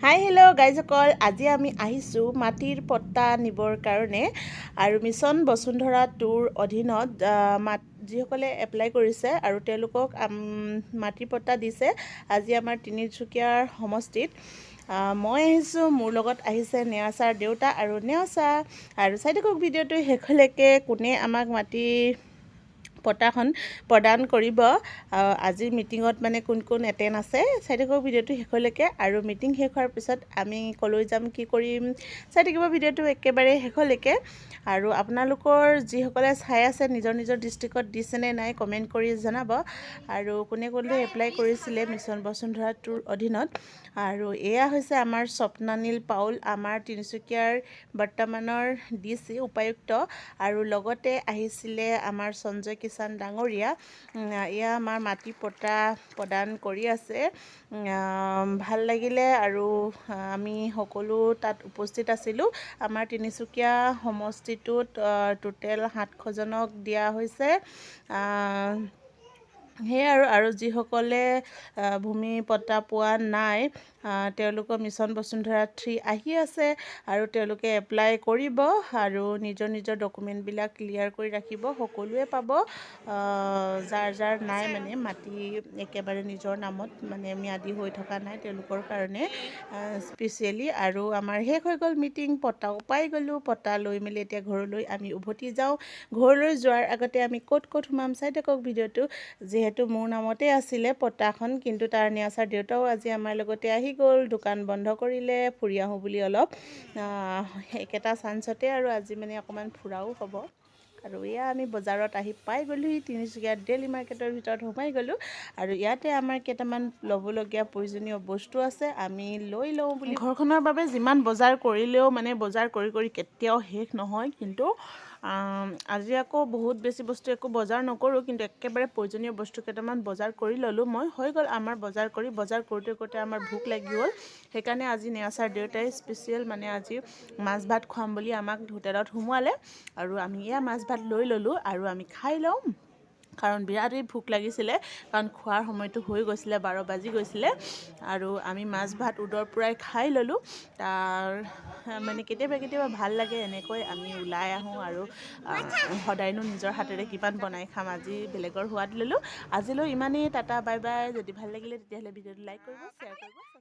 Hi hello' গাইজসকল, আজি আমি আহিছোঁ মাটিৰ পট্টা নিবৰ কাৰণে আৰু মিছন বসুন্ধৰা 2ৰ অধীনত যিসকলে এপ্লাই কৰিছে আৰু তেওঁলোকক মাটিৰ পট্টা দিছে। আজি আমাৰ তিনিচুকীয়াৰ সমষ্টিত মই আহিছোঁ, মোৰ লগত আহিছে নেৱাচাৰ দেউতা আৰু নেওচা। আৰু চাই থাকক ভিডিঅ'টো শেষলৈকে, কোনে আমাক মাটিৰ পট্টাখন প্ৰদান কৰিব। আজিৰ মিটিঙত মানে কোন কোন এটেণ্ড আছে, চাই থাকক ভিডিঅ'টো শেষলৈকে। আৰু মিটিং শেষ হোৱাৰ পিছত আমি ক'লৈ যাম, কি কৰিম, চাই থাকিব ভিডিঅ'টো একেবাৰে শেষলৈকে। আৰু আপোনালোকৰ যিসকলে চাই আছে নিজৰ নিজৰ ডিষ্ট্ৰিক্টত দিছেনে নাই কমেণ্ট কৰি জনাব। আৰু কোনে কোনে এপ্লাই কৰিছিলে মিছন বসুন্ধৰা 2ৰ অধীনত। আৰু এয়া হৈছে আমাৰ স্বপ্নানীল পাউল, আমাৰ তিনিচুকীয়াৰ বৰ্তমানৰ DC উপায়ুক্ত। আৰু লগতে আহিছিলে আমাৰ সঞ্জয় কিষাণ ডাঙৰীয়া। এয়া আমাৰ মাটি পট্টা প্ৰদান কৰি আছে। ভাল লাগিলে আৰু আমি সকলো তাত উপস্থিত আছিলোঁ। আমাৰ তিনিচুকীয়া সমষ্টিটোত টোটেল 700জনক দিয়া হৈছে। সেয়াই আৰু যিসকলে ভূমি পট্টা পোৱা নাই তেওঁলোকৰ মিছন বসুন্ধৰা 3 আহি আছে আৰু তেওঁলোকে এপ্লাই কৰিব আৰু নিজৰ নিজৰ ডকুমেণ্টবিলাক ক্লিয়াৰ কৰি ৰাখিব। সকলোৱে পাব, যাৰ যাৰ নাই মানে মাটি একেবাৰে নিজৰ নামত মানে ম্যাদী হৈ থকা নাই তেওঁলোকৰ কাৰণে স্পেচিয়েলি। আৰু আমাৰ শেষ হৈ গ'ল মিটিং, পট্টাও পাই গ'লোঁ। পট্টা লৈ মেলি এতিয়া ঘৰলৈ আমি উভতি যাওঁ। ঘৰলৈ যোৱাৰ আগতে আমি ক'ত ক'ত সোমাম চাই থাকক ভিডিঅ'টো। যিহেতু মোৰ নামতে আছিলে পট্টাখন, কিন্তু তাৰ নেওচাৰ দেউতাও আজি আমাৰ লগতে আহি গ'ল। দোকান বন্ধ কৰিলে, ফুৰি আহোঁ বুলি অলপ একেটা চান্সতে আৰু আজি মানে অকণমান ফুৰাও হ'ব। আৰু এয়া আমি বজাৰত আহি পাই গ'লোহি, তিনিচুকীয়া ডেইলি মাৰ্কেটৰ ভিতৰত সোমাই গ'লোঁ। আৰু ইয়াতে আমাৰ কেইটামান ল'বলগীয়া প্ৰয়োজনীয় বস্তু আছে, আমি লৈ লওঁ বুলি। ঘৰখনৰ বাবে যিমান বজাৰ কৰিলেও মানে বজাৰ কৰি কৰি কেতিয়াও শেষ নহয়। কিন্তু আজি আকৌ বহুত বেছি বস্তু একো বজাৰ নকৰোঁ, কিন্তু একেবাৰে প্ৰয়োজনীয় বস্তু কেইটামান বজাৰ কৰি ল'লোঁ মই। হৈ গ'ল আমাৰ বজাৰ কৰোঁতে কৰোঁতে আমাৰ ভোক লাগি গ'ল। সেইকাৰণে আজি নেওচাৰ দেউতাই স্পেচিয়েল মানে আজি মাছ ভাত খুৱাম বুলি আমাক হোটেলত সোমোৱালে। আৰু আমি এয়া মাছ ভাত লৈ ল'লোঁ আৰু আমি খাই লওঁ, কাৰণ বিৰাটেই ভোক লাগিছিলে। কাৰণ খোৱাৰ সময়টো হৈ গৈছিলে, 12 বাজি গৈছিলে। আৰু আমি মাছ ভাত উদৰ পূৰাই খাই ল'লোঁ। তাৰ মানে কেতিয়াবা ভাল লাগে এনেকৈ আমি ওলাই আহোঁ আৰু সদায়নো নিজৰ হাতেৰে কিমান বনাই খাম, আজি বেলেগৰ সোৱাদ ল'লোঁ। আজিলৈ ইমানেই, টাটা বাই বাই। যদি ভাল লাগিলে তেতিয়াহ'লে ভিডিঅ'টো লাইক কৰিব, শ্বেয়াৰ কৰিব।